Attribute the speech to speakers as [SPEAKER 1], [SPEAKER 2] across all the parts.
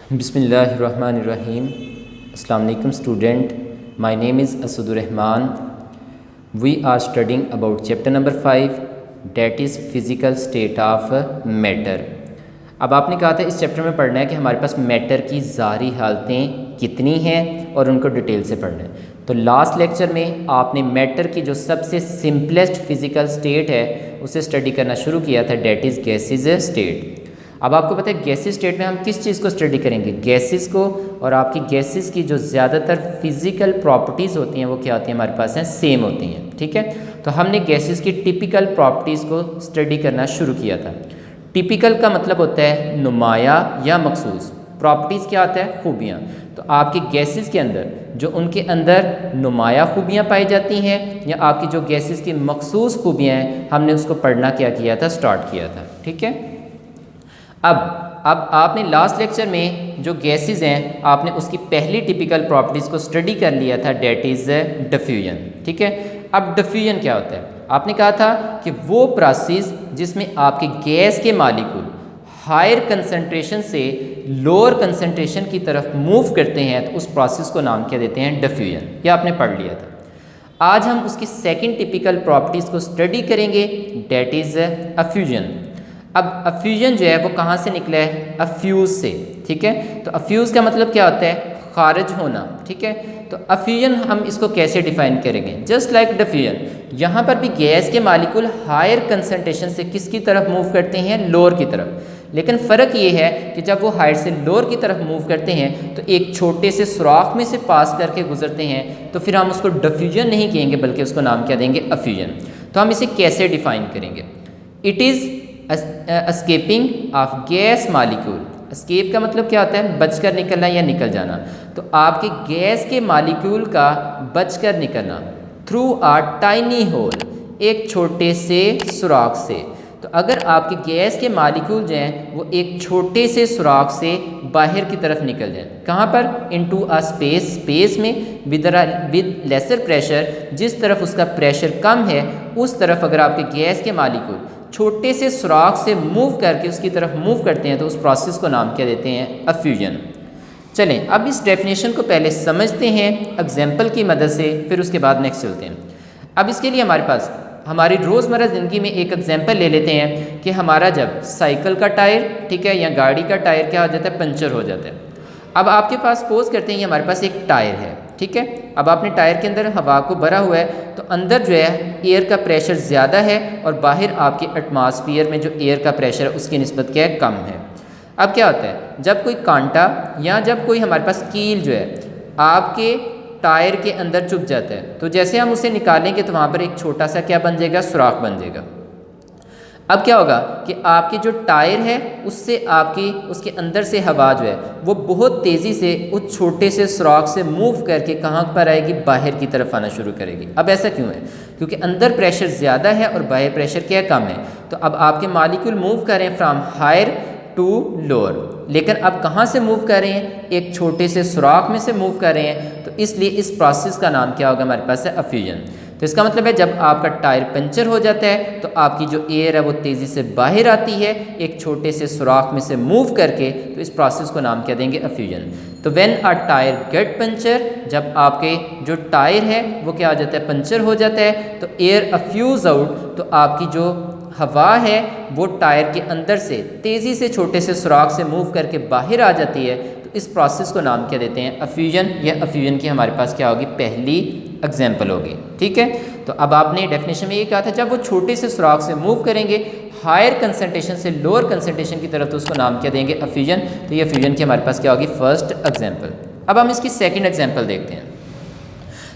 [SPEAKER 1] बिस्मिल्लाहिर्रहमानिर्रहीम। अस्सलाम वालेकुम student, my name is Asadur Rahman. We are studying about chapter number 5 that is physical state of matter. अब आपने कहा था इस चैप्टर में पढ़ना है कि हमारे पास मैटर की ज़ाहिरी हालतें कितनी हैं और उनको डिटेल से पढ़ना है। तो लास्ट लेक्चर में आपने मैटर की जो सबसे सिंपलेस्ट फ़िज़िकल स्टेट है उसे स्टडी करना शुरू किया था, डेट इज़ गैसेज स्टेट। अब आपको पता है गैसेस स्टेट में हम किस चीज़ को स्टडी करेंगे, गैसेस को। और आपकी गैसेस की जो ज़्यादातर फिज़िकल प्रॉपर्टीज़ होती हैं वो क्या होती हैं, हमारे पास हैं सेम होती हैं। ठीक है, तो हमने गैसेस की टिपिकल प्रॉपर्टीज़ को स्टडी करना शुरू किया था। टिपिकल का मतलब होता है नुमाया या मखसूस, प्रॉपर्टीज़ क्या होता है, खूबियाँ। तो आपकी गैसेस के अंदर जो उनके अंदर नुमाया खूबियाँ पाई जाती हैं या आपकी जो गैसेस की मखसूस खूबियाँ हैं, हमने उसको पढ़ना क्या किया था, स्टार्ट किया था। ठीक है, अब आपने लास्ट लेक्चर में जो गैसेस हैं आपने उसकी पहली टिपिकल प्रॉपर्टीज़ को स्टडी कर लिया था, डेट इज़ डिफ्यूजन। ठीक है, अब डिफ्यूजन क्या होता है, आपने कहा था कि वो प्रोसेस जिसमें आपके गैस के मालिक्यूल हायर कंसंट्रेशन से लोअर कंसंट्रेशन की तरफ मूव करते हैं, तो उस प्रोसेस को नाम क्या देते हैं, डिफ्यूजन। ये आपने पढ़ लिया था। आज हम उसकी सेकेंड टिपिकल प्रॉपर्टीज़ को स्टडी करेंगे, डेट इज़ अफ्यूजन। अब अफ्यूजन जो है वो कहाँ से निकला है, अफ्यूज़ से। ठीक है, तो अफ्यूज़ का मतलब क्या होता है, खारिज होना। ठीक है, तो अफ्यूजन हम इसको कैसे डिफाइन करेंगे, जस्ट लाइक डिफ्यूजन। यहाँ पर भी गैस के मालिक्यूल हायर कंसंट्रेशन से किसकी तरफ मूव करते हैं, लोअर की तरफ। लेकिन फ़र्क ये है कि जब वो हायर से लोअर की तरफ मूव करते हैं तो एक छोटे से सुराख में से पास करके गुजरते हैं, तो फिर हम उसको डिफ्यूजन नहीं कहेंगे बल्कि उसको नाम क्या देंगे, अफ्यूजन। तो हम इसे कैसे डिफाइन करेंगे, it is escaping of gas molecule. Escape का मतलब क्या होता है, बचकर निकलना या निकल जाना। तो आपके गैस के मालिक्यूल का बचकर निकलना थ्रू अ टाइनी होल, एक छोटे से सुराख से। तो अगर आपके गैस के मालिक्यूल जो हैं वो एक छोटे से सुराख से बाहर की तरफ निकल जाएं, कहाँ पर, इनटू अ स्पेस, स्पेस में विद लेसर प्रेशर, जिस तरफ उसका प्रेशर कम है उस तरफ अगर आपके गैस के मालिक्यूल छोटे से सुराख से मूव करके उसकी तरफ मूव करते हैं तो उस प्रोसेस को नाम क्या देते हैं, अफ्यूजन। चलें अब इस डेफिनेशन को पहले समझते हैं एग्जाम्पल की मदद से, फिर उसके बाद नेक्स्ट चलते हैं। अब इसके लिए हमारे पास हमारी रोज़मर्रा ज़िंदगी में एक एग्जाम्पल ले लेते हैं कि हमारा जब साइकिल का टायर, ठीक है, या गाड़ी का टायर क्या हो जाता है, पंचर हो जाता है। अब आपके पास सपोज करते हैं हमारे पास एक टायर है। ठीक है, अब आपने टायर के अंदर हवा को भरा हुआ है, तो अंदर जो है एयर का प्रेशर ज़्यादा है और बाहर आपके एटमॉस्फेयर में जो एयर का प्रेशर है उसकी निस्बत क्या है, कम है। अब क्या होता है, जब कोई कांटा या जब कोई हमारे पास कील जो है आपके टायर के अंदर चुभ जाता है, तो जैसे हम उसे निकालेंगे तो वहाँ पर एक छोटा सा क्या बन जाएगा, सुराख बन जाएगा। अब क्या होगा कि आपके जो टायर है उससे आपकी उसके अंदर से हवा जो है वो बहुत तेज़ी से उस छोटे से सुराख से मूव करके कहाँ पर आएगी, बाहर की तरफ आना शुरू करेगी। अब ऐसा क्यों है, क्योंकि अंदर प्रेशर ज़्यादा है और बाहर प्रेशर क्या कम है। तो अब आपके मालिक्यूल मूव कर रहे हैं फ्राम हायर टू लोअर, लेकिन अब कहाँ से मूव कर रहे हैं, एक छोटे से सुराख में से मूव कर रहे हैं। तो इसलिए इस प्रोसेस का नाम क्या होगा, हमारे पास है अफ्यूजन। तो इसका मतलब है जब आपका टायर पंचर हो जाता है तो आपकी जो एयर है वो तेज़ी से बाहर आती है एक छोटे से सुराख में से मूव करके, तो इस प्रोसेस को नाम क्या देंगे, अफ्यूजन। तो when a tyre get puncture, जब आपके जो टायर है वो क्या हो जाता है, पंचर हो जाता है, तो एयर अफ्यूज आउट, तो आपकी जो हवा है वो टायर के अंदर से तेज़ी से छोटे से सुराख से मूव करके बाहर आ जाती है। तो इस प्रोसेस को नाम क्या देते हैं, अफ्यूजन। या अफ्यूजन की हमारे पास क्या होगी, पहली एग्जाम्पल होगी। ठीक है, तो अब आपने डेफिनेशन में ये कहा था जब वो छोटे से सुराख से मूव करेंगे हायर कंसंट्रेशन से लोअर कंसंट्रेशन की तरफ, तो उसको नाम क्या देंगे, अफ्यूजन। तो ये अफ्यूजन की हमारे पास क्या होगी, फर्स्ट एग्जाम्पल। अब हम इसकी सेकेंड एग्जाम्पल देखते हैं।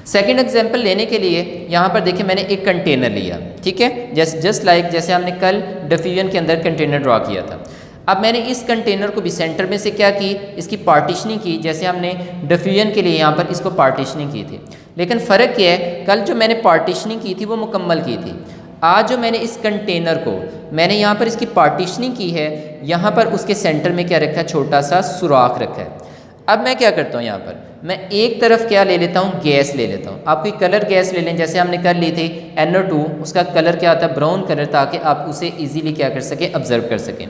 [SPEAKER 1] सेकेंड एग्जाम्पल लेने के लिए यहाँ पर देखिए मैंने एक कंटेनर लिया। ठीक है, जस्ट लाइक जैसे हमने कल डिफ्यूजन के अंदर कंटेनर ड्रॉ किया था। अब मैंने इस कंटेनर को भी सेंटर में से क्या की, इसकी पार्टीशनिंग की, जैसे हमने डिफ्यूजन के लिए यहाँ पर इसको पार्टीशनिंग की थी। लेकिन फ़र्क क्या है, कल जो मैंने पार्टीशनिंग की थी वो मुकम्मल की थी। आज जो मैंने इस कंटेनर को मैंने यहाँ पर इसकी पार्टीशनिंग की है, यहाँ पर उसके सेंटर में क्या रखा है, छोटा सा सुराख रखा है। अब मैं क्या करता हूँ, यहाँ पर मैं एक तरफ क्या ले लेता हूँ, गैस ले लेता हूँ। आप कोई कलर गैस ले लें, जैसे हमने कर ली थी NO2, उसका कलर क्या होता है, ब्राउन कलर, ताकि आप उसे इजीली क्या कर सकें, ऑब्जर्व कर सकें।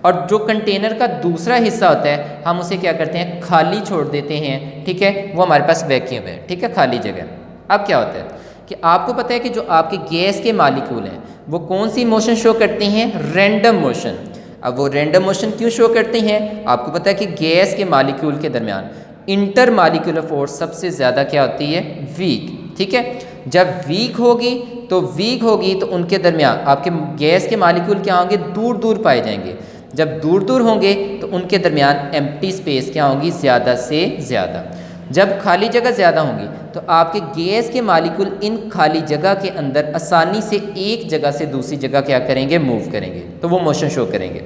[SPEAKER 1] और जो कंटेनर का दूसरा हिस्सा होता है हम उसे क्या करते हैं, खाली छोड़ देते हैं, ठीक है, वो हमारे पास वैक्यूम है, ठीक है, खाली जगह। अब क्या होता है कि आपको पता है कि जो आपके गैस के मालिक्यूल हैं वो कौन सी मोशन शो करते हैं, रैंडम मोशन। अब वो रैंडम मोशन क्यों शो करते हैं, आपको पता है कि गैस के मालिक्यूल के दरमियान इंटर मालिक्यूलर फोर्स सबसे ज़्यादा क्या होती है, वीक, ठीक है। जब वीक होगी तो उनके दरमियान आपके गैस के मालिक्यूल क्या होंगे, दूर दूर पाए जाएंगे। जब दूर दूर होंगे तो उनके दरमियान एम्प्टी स्पेस क्या होंगी, ज़्यादा से ज़्यादा। जब खाली जगह ज़्यादा होंगी तो आपके गैस के मालिक्यूल इन खाली जगह के अंदर आसानी से एक जगह से दूसरी जगह क्या करेंगे, मूव करेंगे, तो वो मोशन शो करेंगे।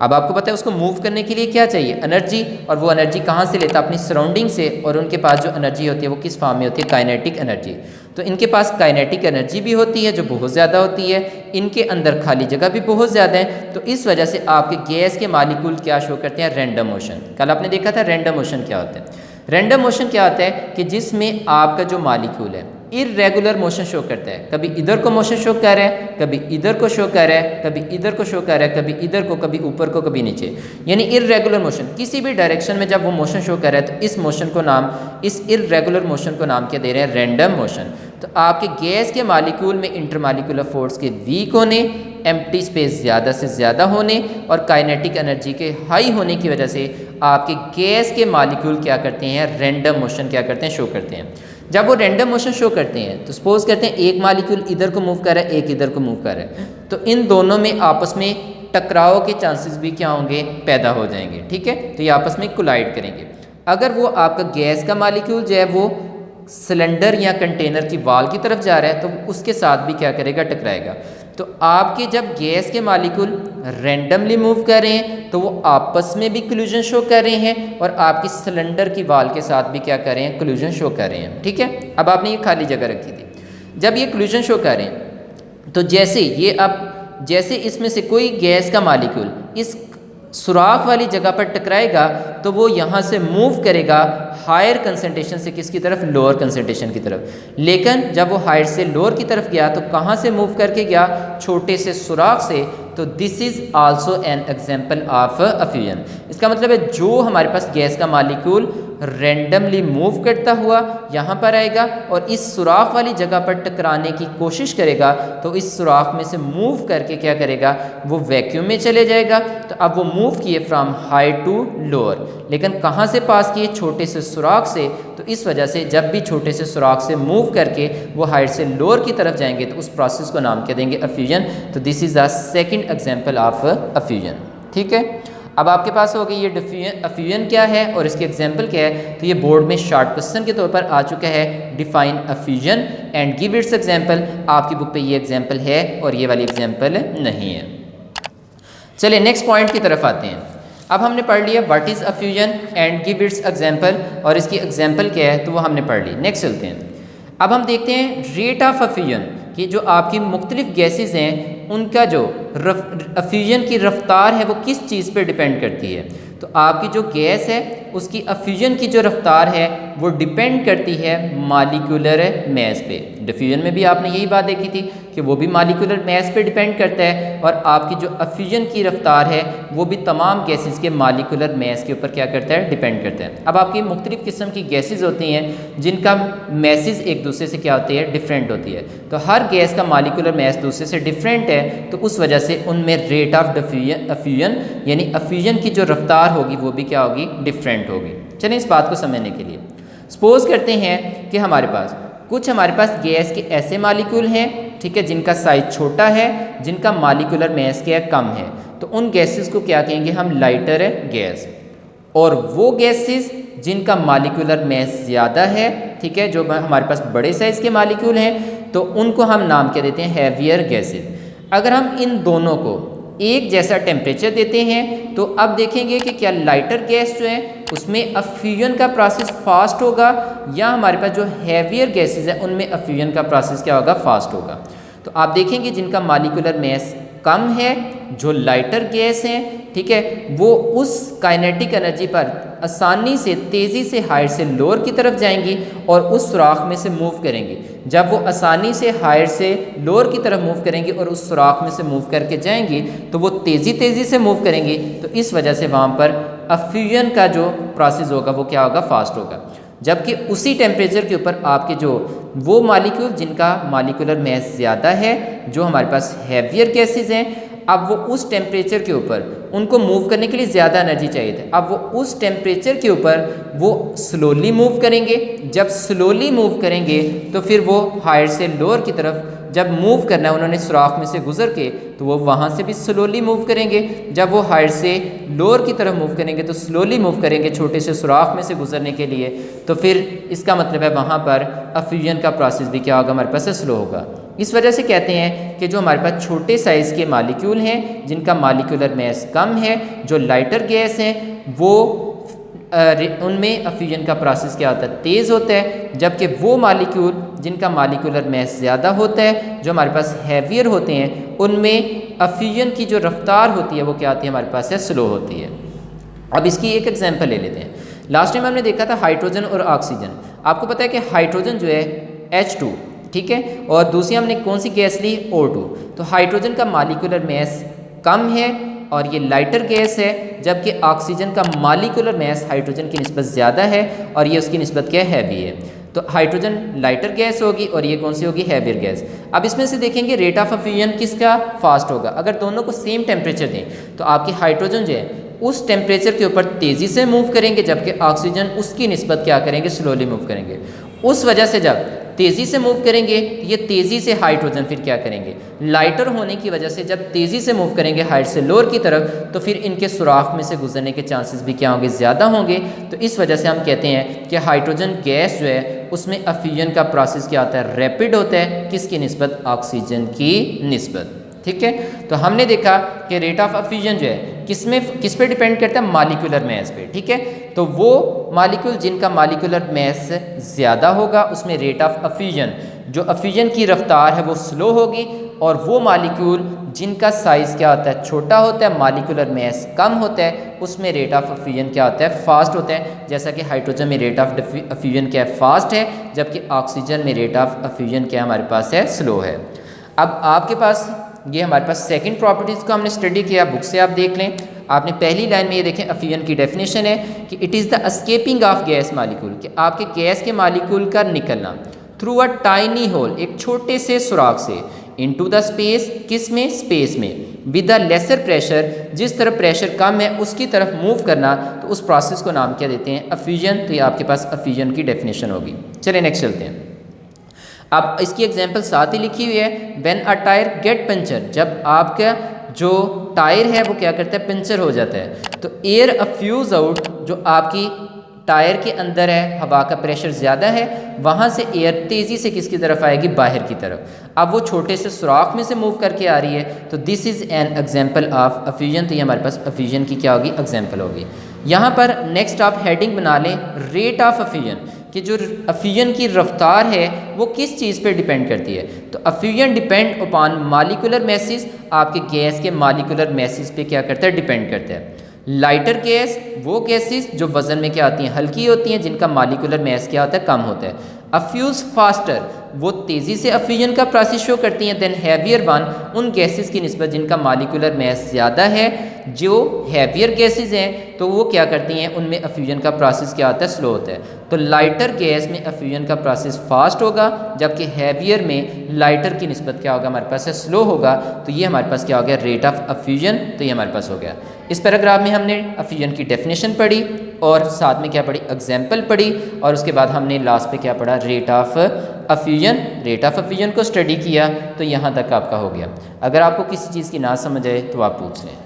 [SPEAKER 1] अब आपको पता है उसको मूव करने के लिए क्या चाहिए, एनर्जी, और वो एनर्जी कहाँ से लेता है, अपनी सराउंडिंग से। और उनके पास जो एनर्जी होती है वो किस फॉर्म में होती है, काइनेटिक एनर्जी। तो इनके पास काइनेटिक एनर्जी भी होती है जो बहुत ज़्यादा होती है, इनके अंदर खाली जगह भी बहुत ज़्यादा है। तो इस वजह से आपके गैस के मालिक्यूल क्या शो करते हैं, रैंडम मोशन। कल आपने देखा था रैंडम मोशन क्या होता है। रैंडम मोशन क्या होता है कि जिसमें आपका जो मालिक्यूल है इर्रेगुलर मोशन शो करता है, कभी इधर को मोशन शो कर रहा है, कभी इधर को शो कर रहा है, कभी इधर को शो कर रहा है, कभी इधर को, कभी ऊपर को, कभी नीचे, यानी इर्रेगुलर मोशन। किसी भी डायरेक्शन में जब वो मोशन शो कर रहा है तो इस मोशन को नाम, इस इर्रेगुलर मोशन को नाम क्या दे रहे हैं, रैंडम मोशन। तो आपके गैस के मालिक्यूल में इंटरमालिक्यूलर फोर्स के वीक होने, एम्प्टी स्पेस ज़्यादा से ज़्यादा होने और काइनेटिक एनर्जी के हाई होने की वजह से आपके गैस के मालिक्यूल क्या करते हैं, रैंडम मोशन क्या करते हैं, शो करते हैं। जब वो रैंडम मोशन शो करते हैं तो सपोज करते हैं एक मालिक्यूल इधर को मूव कर रहा है, एक इधर को मूव कर रहा है, तो इन दोनों में आपस में टकराव के चांसेस भी क्या होंगे, पैदा हो जाएंगे, ठीक है। तो ये आपस में कोलाइड करेंगे। अगर वो आपका गैस का मालिक्यूल जो है वो सिलेंडर या कंटेनर की वाल की तरफ जा रहा है तो उसके साथ भी क्या करेगा, टकराएगा। तो आपके जब गैस के मालिक्यूल रैंडमली मूव कर रहे हैं तो वो आपस में भी कोलिजन शो कर रहे हैं और आपकी सिलेंडर की वाल के साथ भी क्या कर रहे हैं, कोलिजन शो कर रहे हैं, ठीक है। अब आपने ये खाली जगह रखी थी, जब ये कोलिजन शो कर रहे हैं तो जैसे इसमें से कोई गैस का मालिक्यूल इस सुराख वाली जगह पर टकराएगा तो वो यहाँ से मूव करेगा हायर कंसंट्रेशन से किसकी तरफ, लोअर कंसंट्रेशन की तरफ। लेकिन जब वो हायर से लोअर की तरफ गया तो कहाँ से मूव करके गया, छोटे से सुराख से। तो this is also an example of a fusion. इसका मतलब है जो हमारे पास गैस का मालिक्यूल रैंडमली मूव करता हुआ यहाँ पर आएगा और इस सुराख वाली जगह पर टकराने की कोशिश करेगा तो इस सुराख में से मूव करके क्या करेगा, वो वैक्यूम में चले जाएगा। तो अब वो मूव किए फ्रॉम हाई टू लोअर, लेकिन कहाँ से पास किए, छोटे से सुराख से। तो इस वजह से जब भी छोटे से सुराख से मूव करके वो हाइट से लोअर की तरफ जाएंगे तो उस प्रोसेस को नाम क्या देंगे, अफ्यूजन। तो this is the second example of effusion, ठीक है। अब आपके पास हो गई ये अफ्यूजन क्या है और इसके एग्जाम्पल क्या है। तो ये बोर्ड में शॉर्ट क्वेश्चन के तौर पर आ चुका है, define effusion and give its example. आपकी बुक पे ये एग्जाम्पल है और ये वाली एग्जाम्पल नहीं है। चलिए नेक्स्ट पॉइंट की तरफ आते हैं। अब हमने पढ़ लिया what is effusion and give its example, और इसकी एग्जाम्पल क्या है तो वो हमने पढ़ ली। नेक्स्ट चलते हैं। अब हम देखते हैं रेट ऑफ अफ्यूजन कि जो आपकी मुख्तलिफ गैसेज हैं उनका जो अफ्यूजन की रफ्तार है वो किस चीज़ पे डिपेंड करती है। तो आपकी जो गैस है उसकी अफ्यूजन की जो रफ्तार है वो डिपेंड करती है मालिकुलर मैस पे। डिफ्यूजन में भी आपने यही बात देखी थी कि वो भी मालिकुलर मैस पे डिपेंड करता है, और आपकी जो अफ्यूजन की रफ्तार है वो भी तमाम गैसेस के मालिकुलर मैस के ऊपर क्या करता है, डिपेंड करता है। अब आपकी मुख्तलिफ किस्म की गैसेज होती हैं जिनका मैसेज एक दूसरे से क्या होती है, डिफरेंट होती है। तो हर गैस का मालिकुलर मैस दूसरे से डिफरेंट है, तो उस वजह से उनमें रेट ऑफ अफ्यूजन यानी अफ्यूजन की जो रफ्तार होगी वो भी क्या होगी, डिफरेंट होगी। चलिए इस बात को समझने के लिए सपोज करते हैं कि हमारे पास गैस के ऐसे मालिक्यूल हैं, ठीक है, जिनका साइज छोटा है, जिनका मालिकुलर मैस क्या कम है। तो उन गैसेस को क्या कहेंगे हम, लाइटर गैस। और वो गैसेस जिनका मालिकुलर मैस ज़्यादा है, ठीक है, जो हमारे पास बड़े साइज़ के मालिक्यूल हैं, तो उनको हम नाम क्या देते हैं, हैवियर गैसेस। अगर हम इन दोनों को एक जैसा टेम्परेचर देते हैं तो अब देखेंगे कि क्या लाइटर गैस जो है उसमें अफ्यूजन का प्रोसेस फास्ट होगा या हमारे पास जो हैवियर गैसेस है उनमें अफ्यूजन का प्रोसेस क्या होगा, फास्ट होगा। तो आप देखेंगे जिनका मालिकुलर मैस कम है, जो लाइटर गैस हैं, ठीक है, वो उस काइनेटिक एनर्जी पर आसानी से तेज़ी से हायर से लोअर की तरफ जाएंगी और उस सुराख में से मूव करेंगी। जब वो आसानी से हायर से लोअर की तरफ मूव करेंगी और उस सुराख में से मूव करके जाएंगी तो वो तेज़ी से मूव करेंगी, तो इस वजह से वहाँ पर अफ्यूजन का जो प्रोसेस होगा वो क्या होगा, फास्ट होगा। जबकि उसी टेम्परेचर के ऊपर आपके जो वो मालिक्यूल जिनका मालिकुलर मैस ज़्यादा है, जो हमारे पास हैवियर गैसेज हैं, अब वो उस टेम्परेचर के ऊपर उनको मूव करने के लिए ज़्यादा एनर्जी चाहिए थी, अब वो उस टेम्परेचर के ऊपर वो स्लोली मूव करेंगे। जब स्लोली मूव करेंगे तो फिर वो हायर से लोअर की तरफ जब मूव करना है उन्होंने सुराख में से गुजर के, तो वो वहाँ से भी स्लोली मूव करेंगे। जब वो हायर से लोअर की तरफ मूव करेंगे तो स्लोली मूव करेंगे छोटे से सुराख में से गुजरने के लिए, तो फिर इसका मतलब है वहाँ पर अफ्यूजन का प्रोसेस भी क्या होगा, हमारे पास स्लो होगा। इस वजह से कहते हैं कि जो हमारे पास छोटे साइज़ के मालिक्यूल हैं जिनका मालिकुलर मैस कम है, जो लाइटर गैस हैं, वो उनमें अफ्यूजन का प्रोसेस क्या होता है, तेज़ होता है। जबकि वो मालिक्यूल जिनका मालिकुलर मैस ज़्यादा होता है, जो हमारे पास हैवियर होते हैं, उनमें अफ्यूजन की जो रफ्तार होती है वो क्या होती है, हमारे पास है स्लो होती है। अब इसकी एक एग्जांपल ले लेते हैं। लास्ट टाइम हमने देखा था हाइड्रोजन और ऑक्सीजन। आपको पता है कि हाइड्रोजन जो है H2, ठीक है, और दूसरी हमने कौन सी गैस ली, O2। तो हाइड्रोजन का मालिकुलर मैस कम है और ये लाइटर गैस है, जबकि ऑक्सीजन का मालिकुलर मैस हाइड्रोजन की निस्बत ज़्यादा है और ये उसकी निस्बत क्या है, हैवी है। तो हाइड्रोजन लाइटर गैस होगी और ये कौन सी होगी, हैवियर गैस। अब इसमें से देखेंगे रेट ऑफ अफ्यूजन किसका फास्ट होगा। अगर दोनों को सेम टेम्परेचर दें तो आपकी हाइड्रोजन जो है उस टेम्परेचर के ऊपर तेज़ी से मूव करेंगे, जबकि ऑक्सीजन उसकी निस्बत क्या करेंगे, स्लोली मूव करेंगे। उस वजह से जब तेज़ी से मूव करेंगे ये तेज़ी से हाइड्रोजन फिर क्या करेंगे, लाइटर होने की वजह से जब तेज़ी से मूव करेंगे हाइट से लोअर की तरफ, तो फिर इनके सुराख में से गुजरने के चांसेस भी क्या होंगे, ज़्यादा होंगे। तो इस वजह से हम कहते हैं कि हाइड्रोजन गैस जो है उसमें अफ्यूजन का प्रोसेस क्या होता है, रैपिड होता है। किसकी निस्बत, ऑक्सीजन की निस्बत, ठीक है। तो हमने देखा कि रेट ऑफ अफ्यूजन जो है किस पे डिपेंड करता है, मालिकुलर मैस पे, ठीक है। तो वो मालिक्यूल जिनका मालिकुलर मैस ज़्यादा होगा उसमें रेट ऑफ अफ्यूजन, जो अफ्यूजन की रफ्तार है वो स्लो होगी, और वो मालिक्यूल जिनका साइज़ क्या होता है, छोटा होता है, मालिकुलर मैस कम होता है, उसमें रेट ऑफ अफ्यूजन क्या होता है, फास्ट होता है। जैसा कि हाइड्रोजन में रेट ऑफ अफ्यूजन क्या है, फास्ट है, जबकि ऑक्सीजन में रेट ऑफ अफ्यूजन क्या हमारे पास है, स्लो है। अब आपके पास ये हमारे पास सेकंड प्रॉपर्टीज़ को हमने स्टडी किया, बुक से आप देख लें। आपने पहली लाइन में ये देखें अफ्यूजन की डेफिनेशन है कि it is the escaping of gas molecule, कि आपके गैस के मालिक्यूल का निकलना थ्रू अ टाइनी होल, एक छोटे से सुराख से, इनटू द स्पेस, किस में, स्पेस में, विद द लेसर प्रेशर, जिस तरफ प्रेशर कम है उसकी तरफ मूव करना, तो उस प्रोसेस को नाम क्या देते हैं, अफ्यूजन। तो ये आपके पास अफ्यूजन की डेफिनेशन होगी। चलिए नेक्स्ट चलते हैं। अब इसकी एग्जांपल साथ ही लिखी हुई है, when a tyre get puncture, जब आपका जो टायर है वो क्या करता है, पंचर हो जाता है, तो एयर अफ्यूज आउट, जो आपकी टायर के अंदर है हवा का प्रेशर ज़्यादा है, वहाँ से एयर तेज़ी से किसकी तरफ आएगी, बाहर की तरफ। अब वो छोटे से सुराख में से मूव करके आ रही है, तो this is an example of effusion. तो ये हमारे पास अफ्यूजन की क्या होगी, एग्जाम्पल होगी। यहाँ पर नेक्स्ट आप हेडिंग बना लें, रेट ऑफ अफ्यूजन, कि जो अफ्यूजन की रफ्तार है वो किस चीज़ पे डिपेंड करती है। तो effusion depend upon molecular message, आपके गैस के मालिकुलर मैसेज पे क्या करता है, डिपेंड करता है। लाइटर गैस वो गैसेस जो वज़न में क्या आती हैं, हल्की होती हैं, जिनका मालिकुलर मैस क्या होता है, कम होता है। अफ्यूज फास्टर, वो तेज़ी से अफ्यूजन का प्रोसेस शो करती हैं। देन हैवियर वन, उन गैसेस की निस्बत जिनका मालिकुलर मैस ज़्यादा है, जो हैवियर गैसेस हैं तो वो क्या करती हैं, उनमें अफ्यूजन का प्रोसेस क्या होता है, स्लो होता है। तो लाइटर गैस में अफ्यूजन का प्रोसेस फास्ट होगा, जबकि हैवियर में लाइटर की निस्बत क्या होगा, हमारे पास स्लो होगा। तो ये हमारे पास क्या हो गया, रेट ऑफ अफ्यूजन। तो ये हमारे पास हो गया। इस पैराग्राफ में हमने अफ्यूजन की डेफिनेशन पढ़ी और साथ में क्या पढ़ी, एग्जाम्पल पढ़ी, और उसके बाद हमने लास्ट पे क्या पढ़ा, rate of effusion. Rate of effusion को स्टडी किया। तो यहाँ तक आपका हो गया। अगर आपको किसी चीज़ की ना समझ आए तो आप पूछ लें।